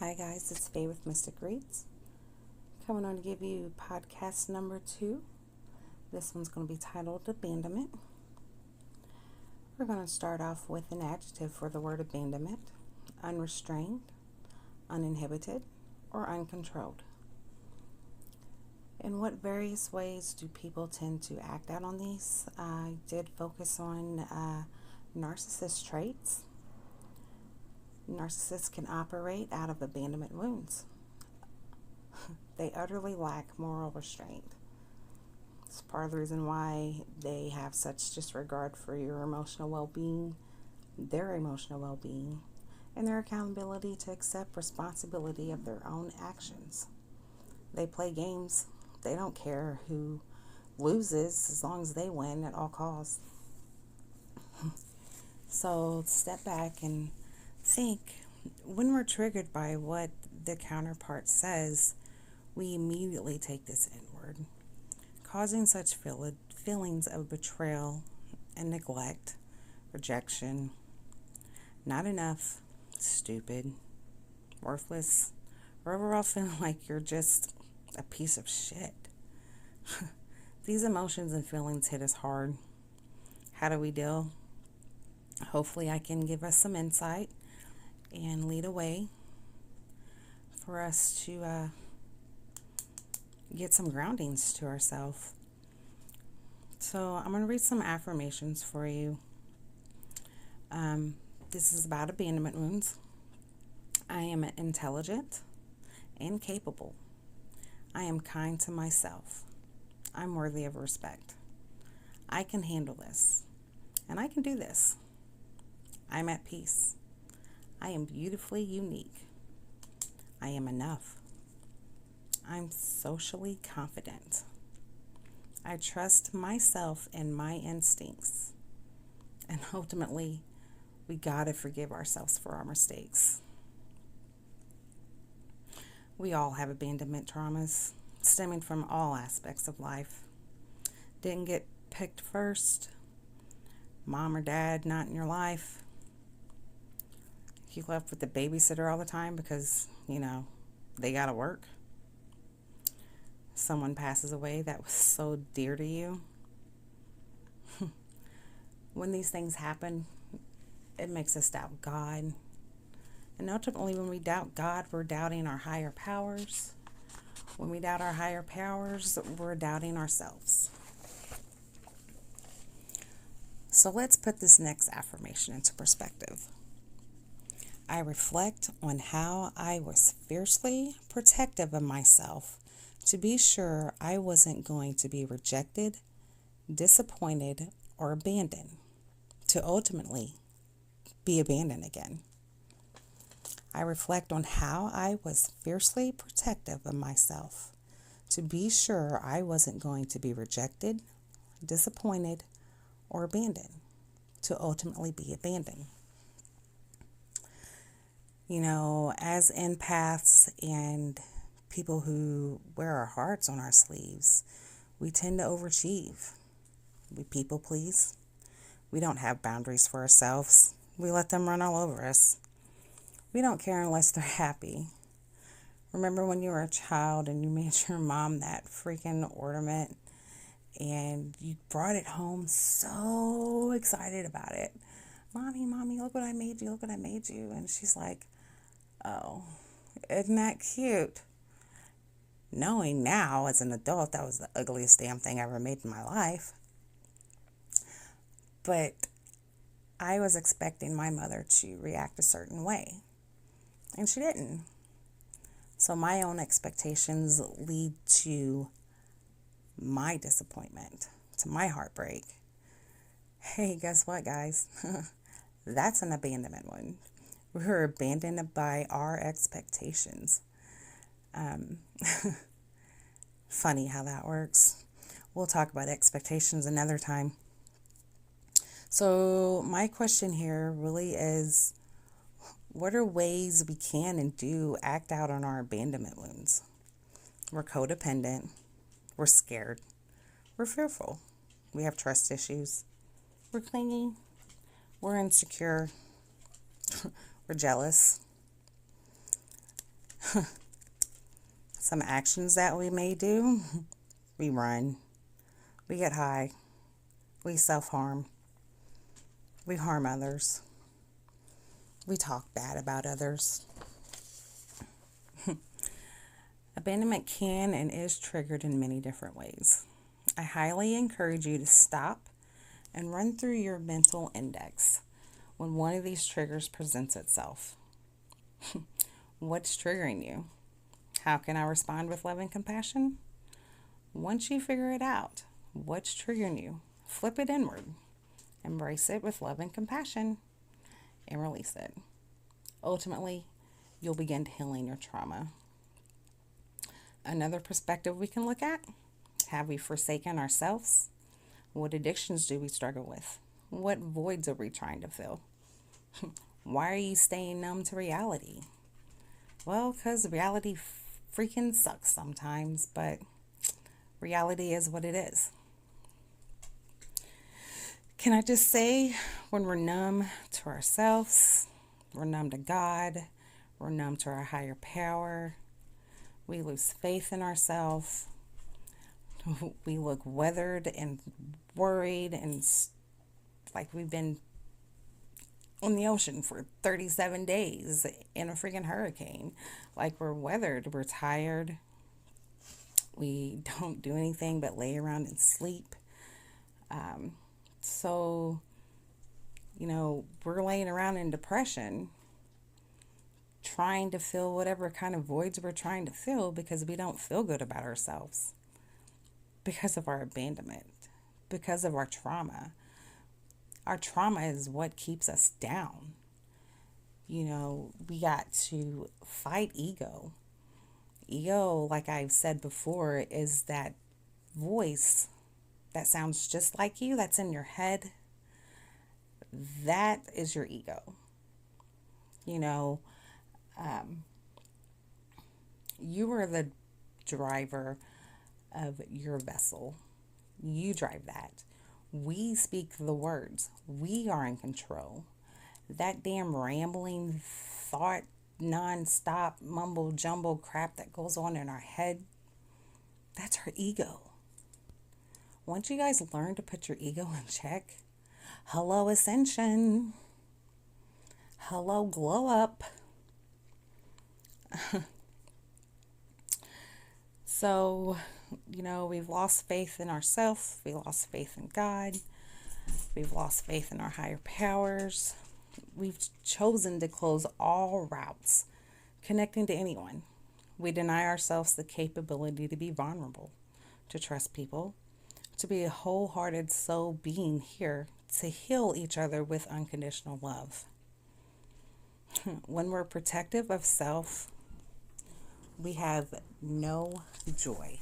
Hi guys, it's Faye with Mystic Reads. Coming on to give you podcast number 2. This one's going to be titled Abandonment. We're going to start off with an adjective for the word abandonment: unrestrained, uninhibited, or uncontrolled. In what various ways do people tend to act out on these? I did focus on narcissist traits. Narcissists can operate out of abandonment wounds. They utterly lack moral restraint. It's part of the reason why they have such disregard for your emotional well-being, their emotional well-being, and their accountability to accept responsibility of their own actions. They play games. They don't care who loses as long as they win at all costs. So step back and think. When we're triggered by what the counterpart says, we immediately take this inward, causing such feelings of betrayal and neglect, rejection, not enough, stupid, worthless, or overall feeling like you're just a piece of shit. These emotions and feelings hit us hard. How do we deal? Hopefully I can give us some insight and lead a way for us to get some groundings to ourselves. So I'm going to read some affirmations for you. This is about abandonment wounds. I am intelligent and capable. I am kind to myself. I'm worthy of respect. I can handle this, and I can do this. I'm at peace. I am beautifully unique. I am enough. I'm socially confident. I trust myself and my instincts. And ultimately, we gotta forgive ourselves for our mistakes. We all have abandonment traumas stemming from all aspects of life. Didn't get picked first. Mom or dad not in your life. You left with the babysitter all the time because, they gotta work. Someone passes away that was so dear to you. When these things happen, it makes us doubt God. And ultimately, when we doubt God, we're doubting our higher powers. When we doubt our higher powers, we're doubting ourselves. So let's put this next affirmation into perspective. I reflect on how I was fiercely protective of myself to be sure I wasn't going to be rejected, disappointed, or abandoned, to ultimately be abandoned again. I reflect on how I was fiercely protective of myself to be sure I wasn't going to be rejected, disappointed, or abandoned, to ultimately be abandoned. As empaths and people who wear our hearts on our sleeves, we tend to overachieve. We people please. We don't have boundaries for ourselves. We let them run all over us. We don't care unless they're happy. Remember when you were a child and you made your mom that freaking ornament and you brought it home so excited about it? Mommy, look what I made you, And she's like, oh, isn't that cute? Knowing now as an adult that was the ugliest damn thing I ever made in my life. But I was expecting my mother to react a certain way. And she didn't. So my own expectations lead to my disappointment, to my heartbreak. Hey, guess what, guys? That's an abandonment one. We were abandoned by our expectations. Funny how that works. We'll talk about expectations another time. So my question here really is, what are ways we can and do act out on our abandonment wounds? We're codependent. We're scared. We're fearful. We have trust issues. We're clingy. We're insecure. We're jealous. Some actions that we may do: we run, we get high, we self-harm, we harm others, we talk bad about others. Abandonment can and is triggered in many different ways. I highly encourage you to stop and run through your mental index when one of these triggers presents itself. What's triggering you? How can I respond with love and compassion? Once you figure it out, what's triggering you? Flip it inward. Embrace it with love and compassion and release it. Ultimately, you'll begin healing your trauma. Another perspective we can look at: have we forsaken ourselves? What addictions do we struggle with? What voids are we trying to fill? Why are you staying numb to reality? Well, because reality freaking sucks sometimes, but reality is what it is. Can I just say, when we're numb to ourselves, we're numb to God, we're numb to our higher power, we lose faith in ourselves, we look weathered and worried and like we've been on the ocean for 37 days in a freaking hurricane. Like we're weathered, we're tired, we don't do anything but lay around and sleep. So, we're laying around in depression, trying to fill whatever kind of voids we're trying to fill because we don't feel good about ourselves, because of our abandonment, because of our trauma. Our trauma is what keeps us down. We got to fight ego. Ego, like I've said before, is that voice that sounds just like you, that's in your head. That is your ego. You are the driver of your vessel. You drive that. We speak the words. We are in control. That damn rambling thought, non-stop mumble jumble crap that goes on in our head, that's our ego. Once you guys learn to put your ego in check, hello ascension, hello glow up. So, we've lost faith in ourselves, we lost faith in God, we've lost faith in our higher powers. We've chosen to close all routes connecting to anyone. We deny ourselves the capability to be vulnerable, to trust people, to be a wholehearted soul being here to heal each other with unconditional love. When we're protective of self, we have no joy,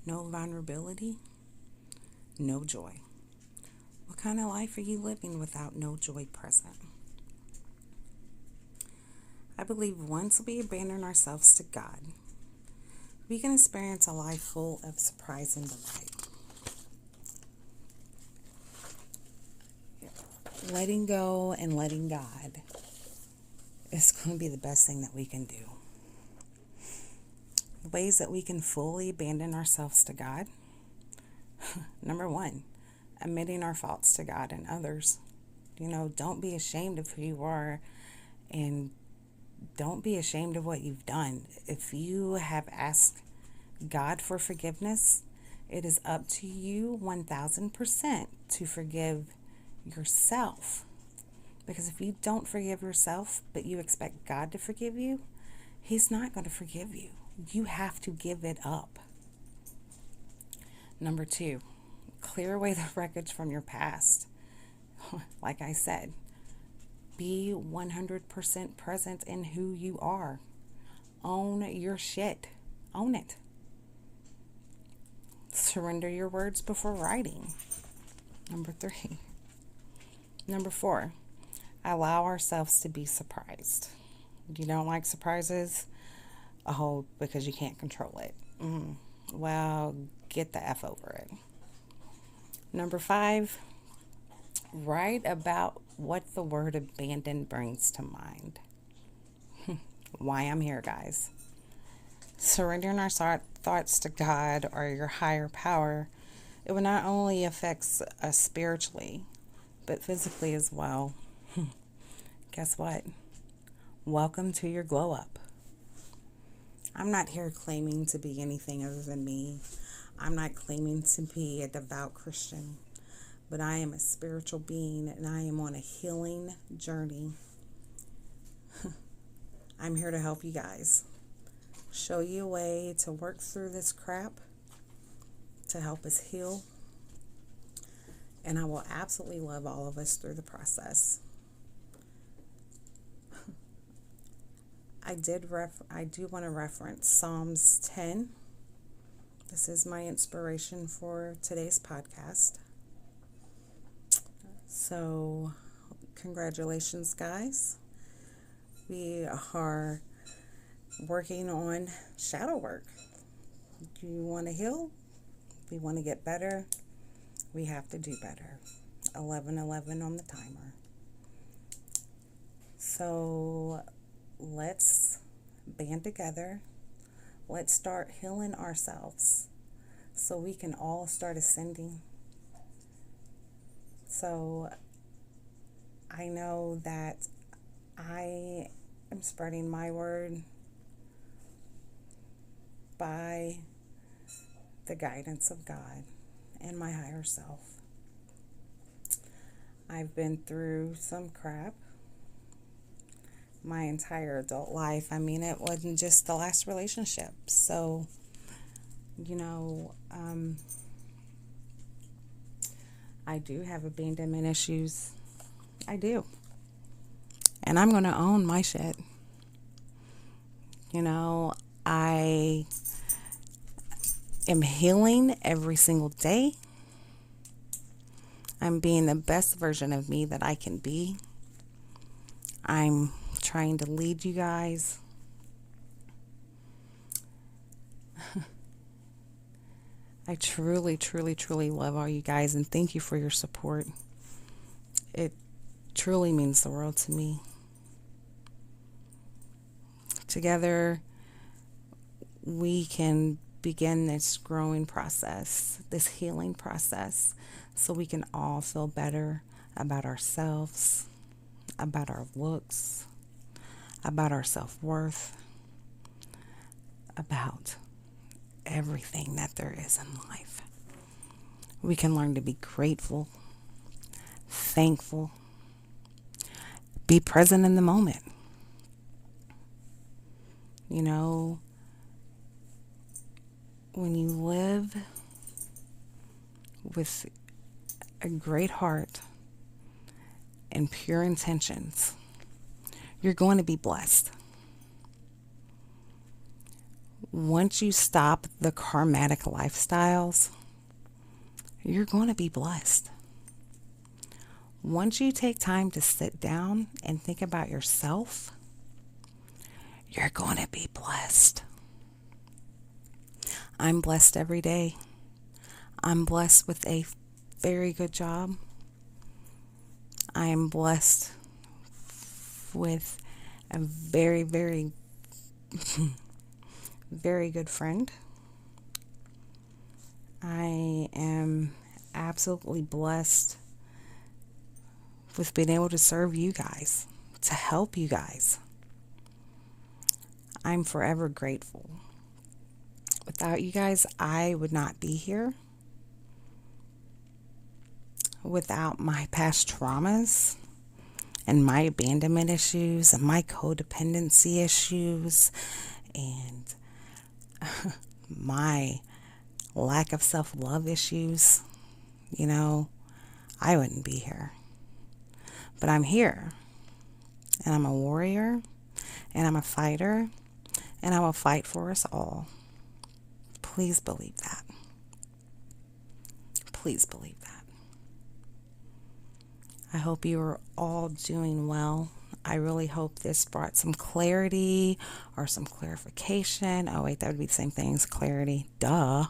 no vulnerability, no joy. What kind of life are you living without no joy present? I believe once we abandon ourselves to God, we can experience a life full of surprise and delight. Letting go and letting God is going to be the best thing that we can do. The ways that we can fully abandon ourselves to God. Number one, admitting our faults to God and others. Don't be ashamed of who you are, and don't be ashamed of what you've done. If you have asked God for forgiveness, it is up to you 1000% to forgive yourself. Because if you don't forgive yourself, but you expect God to forgive you, He's not going to forgive you. You have to give it up. Number two, clear away the wreckage from your past. Like I said, be 100% present in who you are. Own your shit. Own it. Surrender your words before writing. Number three. Number four, allow ourselves to be surprised. You don't like surprises? Oh, because you can't control it. Well, get the F over it. Number five, write about what the word abandon brings to mind. why I'm here, guys. Surrendering our thoughts to God or your higher power, it will not only affect us spiritually, but physically as well. Guess what? Welcome to your glow up. I'm not here claiming to be anything other than me. I'm not claiming to be a devout Christian, but I am a spiritual being and I am on a healing journey. I'm here to help you guys. Show you a way to work through this crap, to help us heal. And I will absolutely love all of us through the process. I do want to reference Psalms 10. This is my inspiration for today's podcast. So, congratulations, guys. We are working on shadow work. Do you want to heal? We want to get better. We have to do better. 11:11 on the timer. So, let's band together. Let's start healing ourselves so we can all start ascending. So I know that I am spreading my word by the guidance of God and my higher self. I've been through some crap my entire adult life. I mean, it wasn't just the last relationship. So, I do have abandonment issues. I do. And I'm going to own my shit. I am healing every single day. I'm being the best version of me that I can be. I'm trying to lead you guys. I truly, truly, truly love all you guys and thank you for your support. It truly means the world to me. Together, we can begin this growing process, this healing process, so we can all feel better about ourselves, about our looks, about our self-worth, about everything that there is in life. We can learn to be grateful, thankful, be present in the moment. When you live with a great heart and pure intentions, you're going to be blessed. Once you stop the karmatic lifestyles, you're going to be blessed. Once you take time to sit down and think about yourself, you're going to be blessed. I'm blessed every day. I'm blessed with a very good job. I am blessed with a very, very, very good friend. I am absolutely blessed with being able to serve you guys, to help you guys. I'm forever grateful. Without you guys, I would not be here. Without my past traumas and my abandonment issues and my codependency issues and my lack of self-love issues, I wouldn't be here. But I'm here, and I'm a warrior, and I'm a fighter, and I will fight for us all. Please believe that. Please believe that. I hope you are all doing well. I really hope this brought some clarity or some clarification. Oh, wait, that would be the same thing as clarity. Duh.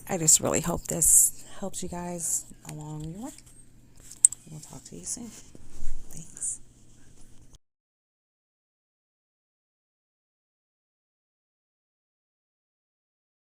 I just really hope this helps you guys along your way. We'll talk to you soon. Thanks.